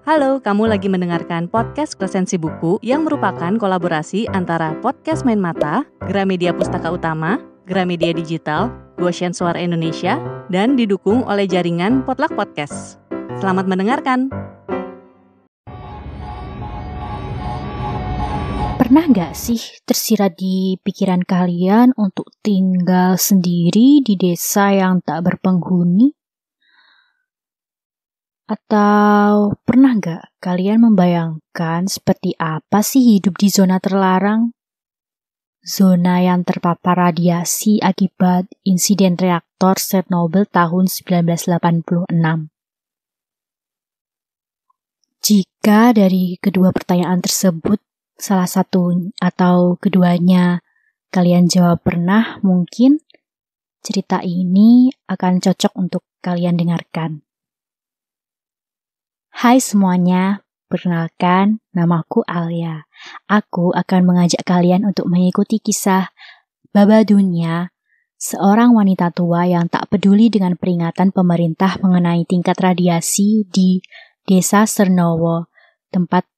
Halo, kamu lagi mendengarkan podcast Resensi Buku yang merupakan kolaborasi antara Podcast Main Mata, Gramedia Pustaka Utama, Gramedia Digital, Goshen Suara Indonesia, dan didukung oleh jaringan Potluck Podcast. Selamat mendengarkan! Pernah nggak sih tersirat di pikiran kalian untuk tinggal sendiri di desa yang tak berpenghuni? Atau pernah nggak kalian membayangkan seperti apa sih hidup di zona terlarang? Zona yang terpapar radiasi akibat insiden reaktor Chernobyl tahun 1986. Jika dari kedua pertanyaan tersebut salah satu atau keduanya kalian jawab pernah, mungkin cerita ini akan cocok untuk kalian dengarkan. Hai semuanya, perkenalkan namaku Alia. Aku akan mengajak kalian untuk mengikuti kisah Babadunya, seorang wanita tua yang tak peduli dengan peringatan pemerintah mengenai tingkat radiasi di Desa Cernowo, tempat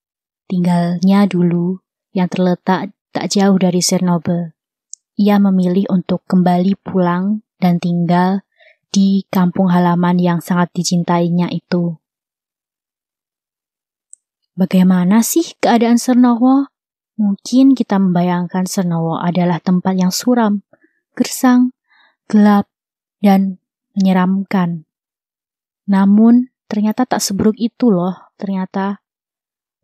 tinggalnya dulu yang terletak tak jauh dari Chernobyl. Ia memilih untuk kembali pulang dan tinggal di kampung halaman yang sangat dicintainya itu. Bagaimana sih keadaan Cernowo? Mungkin kita membayangkan Cernowo adalah tempat yang suram, gersang, gelap, dan menyeramkan. Namun, ternyata tak seburuk itu loh. Ternyata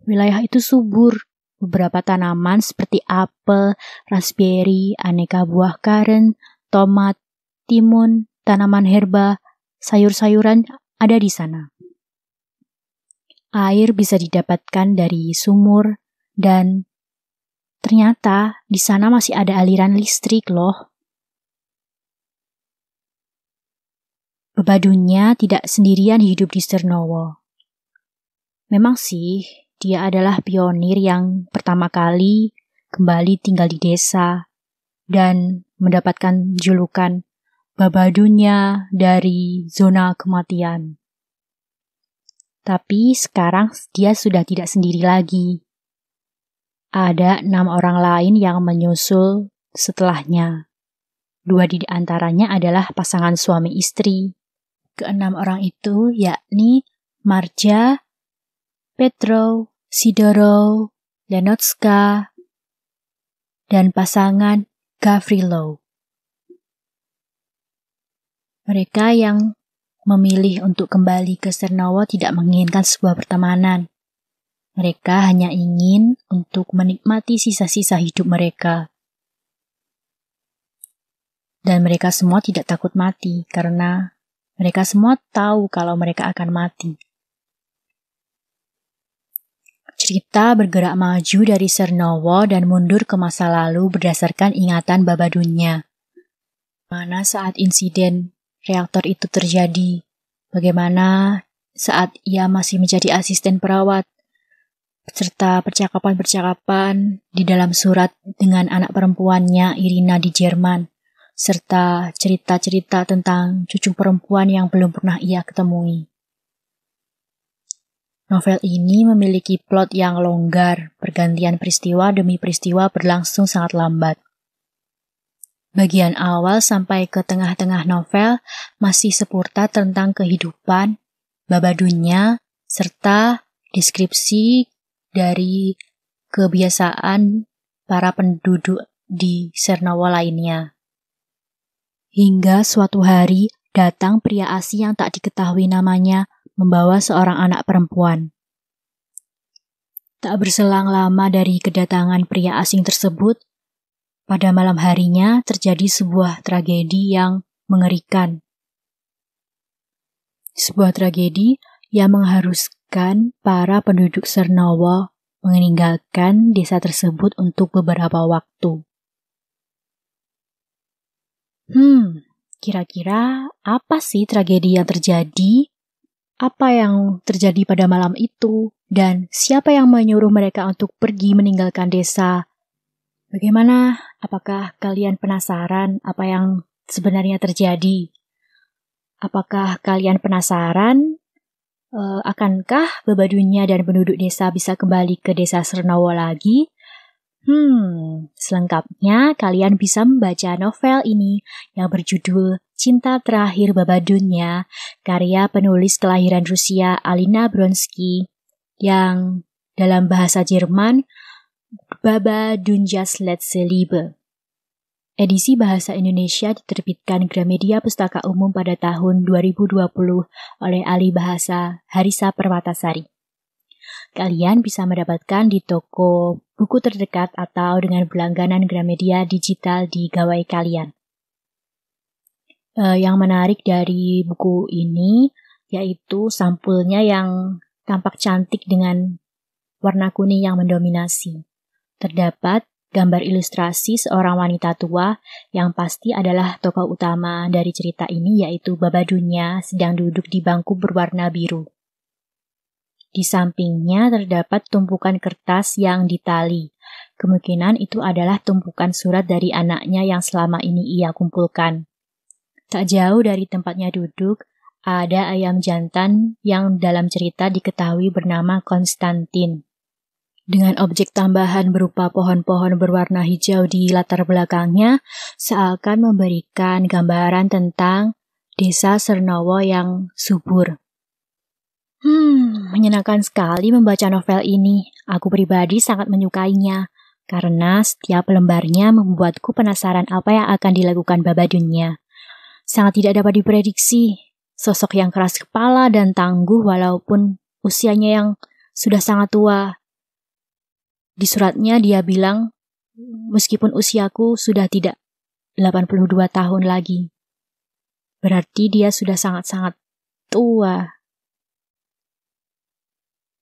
wilayah itu subur. Beberapa tanaman seperti apel, raspberry, aneka buah karen, tomat, timun, tanaman herba, sayur-sayuran ada di sana. Air bisa didapatkan dari sumur dan ternyata di sana masih ada aliran listrik loh. Babadunya tidak sendirian hidup di Cernowo. Memang sih, dia adalah pionir yang pertama kali kembali tinggal di desa dan mendapatkan julukan Babadunya dari zona kematian. Tapi sekarang dia sudah tidak sendiri lagi. Ada 6 orang lain yang menyusul setelahnya. 2 di antaranya adalah pasangan suami istri. Ke-6 orang itu yakni Marja, Petro, Sidoro, Lenotska, dan pasangan Gavrilo. Mereka yang memilih untuk kembali ke Cernowo tidak menginginkan sebuah pertemanan. Mereka hanya ingin untuk menikmati sisa-sisa hidup mereka. Dan mereka semua tidak takut mati karena mereka semua tahu kalau mereka akan mati. Cerita bergerak maju dari Cernowo dan mundur ke masa lalu berdasarkan ingatan Babadunya. Mana saat insiden reaktor itu terjadi, bagaimana saat ia masih menjadi asisten perawat, serta percakapan-percakapan di dalam surat dengan anak perempuannya Irina di Jerman, serta cerita-cerita tentang cucu perempuan yang belum pernah ia ketemui. Novel ini memiliki plot yang longgar, pergantian peristiwa demi peristiwa berlangsung sangat lambat. Bagian awal sampai ke tengah-tengah novel masih seputar tentang kehidupan Babadunya serta deskripsi dari kebiasaan para penduduk di Cernowo lainnya. Hingga suatu hari datang pria asing yang tak diketahui namanya membawa seorang anak perempuan. Tak berselang lama dari kedatangan pria asing tersebut, pada malam harinya terjadi sebuah tragedi yang mengerikan. Sebuah tragedi yang mengharuskan para penduduk Cernowo meninggalkan desa tersebut untuk beberapa waktu. Kira-kira apa sih tragedi yang terjadi? Apa yang terjadi pada malam itu? Dan siapa yang menyuruh mereka untuk pergi meninggalkan desa? Bagaimana? Apakah kalian penasaran apa yang sebenarnya terjadi? Apakah kalian penasaran Akankah Babadunya dan penduduk desa bisa kembali ke desa Sernowo lagi? Selengkapnya kalian bisa membaca novel ini yang berjudul Cinta Terakhir Babadunya, karya penulis kelahiran Rusia Alina Bronsky, yang dalam bahasa Jerman Babadunjas letzte Liebe. Edisi bahasa Indonesia diterbitkan Gramedia Pustaka Umum pada tahun 2020 oleh ahli bahasa Harisa Permatasari. Kalian bisa mendapatkan di toko buku terdekat atau dengan berlangganan Gramedia digital di gawai kalian. Yang menarik dari buku ini yaitu sampulnya yang tampak cantik dengan warna kuning yang mendominasi. Terdapat gambar ilustrasi seorang wanita tua yang pasti adalah tokoh utama dari cerita ini, yaitu Babadunya sedang duduk di bangku berwarna biru. Di sampingnya terdapat tumpukan kertas yang ditali. Kemungkinan itu adalah tumpukan surat dari anaknya yang selama ini ia kumpulkan. Tak jauh dari tempatnya duduk, ada ayam jantan yang dalam cerita diketahui bernama Konstantin. Dengan objek tambahan berupa pohon-pohon berwarna hijau di latar belakangnya, seakan memberikan gambaran tentang desa Sernowo yang subur. Menyenangkan sekali membaca novel ini. Aku pribadi sangat menyukainya, karena setiap lembarnya membuatku penasaran apa yang akan dilakukan Babadunya. Sangat tidak dapat diprediksi, sosok yang keras kepala dan tangguh walaupun usianya yang sudah sangat tua. Di suratnya dia bilang, meskipun usiaku sudah tidak 82 tahun lagi. Berarti dia sudah sangat-sangat tua.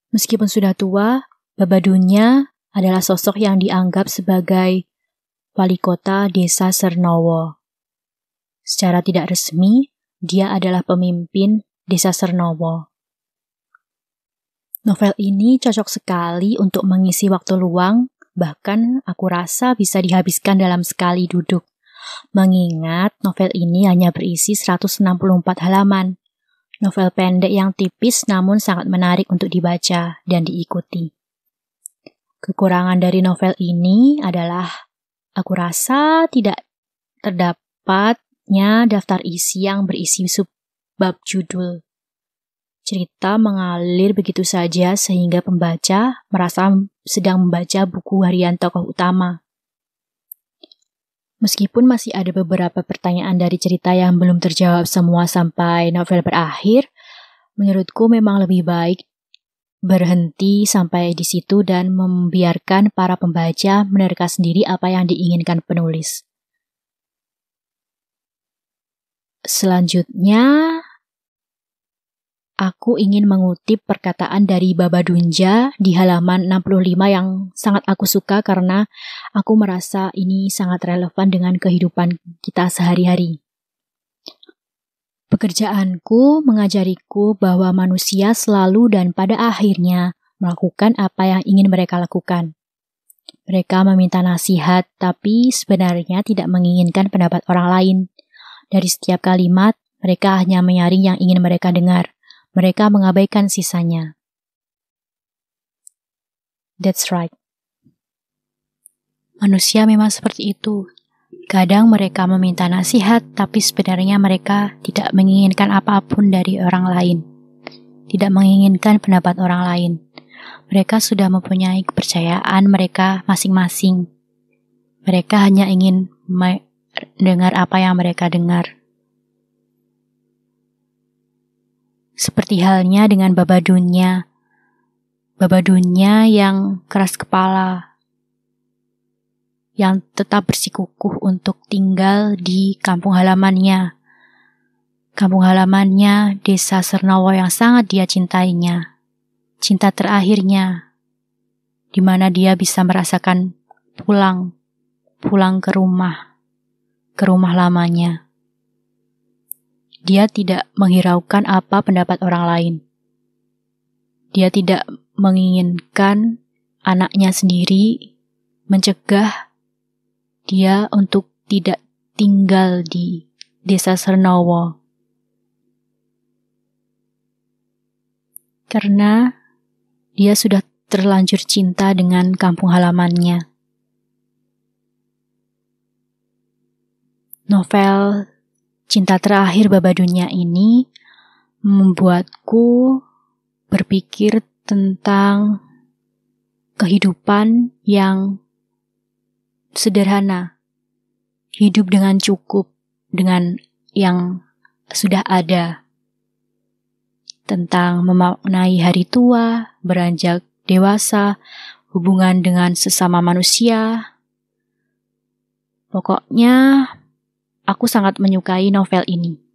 Meskipun sudah tua, Babadunya adalah sosok yang dianggap sebagai wali kota desa Sernowo. Secara tidak resmi, dia adalah pemimpin desa Sernowo. Novel ini cocok sekali untuk mengisi waktu luang, bahkan aku rasa bisa dihabiskan dalam sekali duduk. Mengingat novel ini hanya berisi 164 halaman. Novel pendek yang tipis namun sangat menarik untuk dibaca dan diikuti. Kekurangan dari novel ini adalah aku rasa tidak terdapatnya daftar isi yang berisi subbab judul. Cerita mengalir begitu saja sehingga pembaca merasa sedang membaca buku harian tokoh utama. Meskipun masih ada beberapa pertanyaan dari cerita yang belum terjawab semua sampai novel berakhir, menurutku memang lebih baik berhenti sampai di situ dan membiarkan para pembaca menerka sendiri apa yang diinginkan penulis. Selanjutnya, aku ingin mengutip perkataan dari Babadunja di halaman 65 yang sangat aku suka karena aku merasa ini sangat relevan dengan kehidupan kita sehari-hari. Pekerjaanku mengajariku bahwa manusia selalu dan pada akhirnya melakukan apa yang ingin mereka lakukan. Mereka meminta nasihat, tapi sebenarnya tidak menginginkan pendapat orang lain. Dari setiap kalimat, mereka hanya menyaring yang ingin mereka dengar. Mereka mengabaikan sisanya. That's right. Manusia memang seperti itu. Kadang mereka meminta nasihat, tapi sebenarnya mereka tidak menginginkan apapun dari orang lain. Tidak menginginkan pendapat orang lain. Mereka sudah mempunyai kepercayaan mereka masing-masing. Mereka hanya ingin mendengar apa yang mereka dengar. Seperti halnya dengan Babadunya. Babadunya yang keras kepala, yang tetap bersikukuh untuk tinggal di kampung halamannya. Kampung halamannya, desa Sernowo yang sangat dia cintainya. Cinta terakhirnya, di mana dia bisa merasakan pulang ke rumah lamanya. Dia tidak menghiraukan apa pendapat orang lain. Dia tidak menginginkan anaknya sendiri mencegah dia untuk tidak tinggal di desa Sernowo. karena dia sudah terlanjur cinta dengan kampung halamannya. Novel Cinta Terakhir Babadunya ini membuatku berpikir tentang kehidupan yang sederhana, hidup dengan cukup, dengan yang sudah ada, tentang memaknai hari tua, beranjak dewasa, hubungan dengan sesama manusia. Pokoknya, aku sangat menyukai novel ini.